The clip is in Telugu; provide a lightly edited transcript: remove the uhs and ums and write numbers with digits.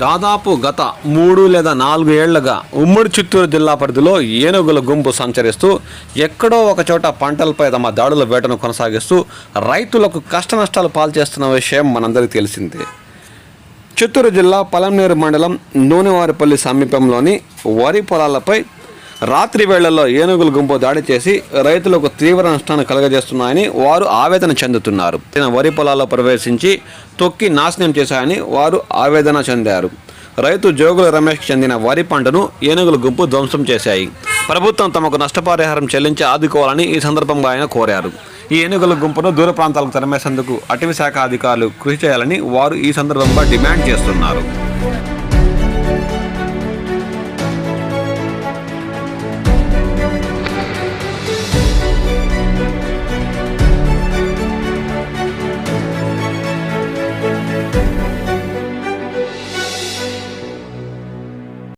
దాదాపు గత 3 లేదా 4 ఏళ్లుగా ఉమ్మడి చిత్తూరు జిల్లా పరిధిలో ఏనుగుల గుంపు సంచరిస్తూ ఎక్కడో ఒక చోట పంటలపై తమ దాడుల వేటను కొనసాగిస్తూ రైతులకు కష్టనష్టాలు పాల్చేస్తున్న విషయం మనందరికీ తెలిసిందే. చిత్తూరు జిల్లా పలంనేరు మండలం నూనెవారిపల్లి సమీపంలోని వరి పొలాలపై రాత్రి వేళల్లో ఏనుగుల గుంపు దాడి చేసి రైతులకు తీవ్ర నష్టాన్ని కలుగజేస్తున్నాయని వారు ఆవేదన చెందుతున్నారు. వరి పొలాల్లో ప్రవేశించి తొక్కి నాశనం చేశాయని వారు ఆవేదన చెందారు. రైతు జోగుల రమేష్కి చెందిన వరి పంటను ఏనుగుల గుంపు ధ్వంసం చేశాయి. ప్రభుత్వం తమకు నష్టపరిహారం చెల్లించి ఆదుకోవాలని ఈ సందర్భంగా ఆయన కోరారు. ఈ ఏనుగుల గుంపును దూర ప్రాంతాలకు తరిమేసేందుకు అటవీ శాఖ అధికారులు కృషి చేయాలని వారు ఈ సందర్భంగా డిమాండ్ చేస్తున్నారు.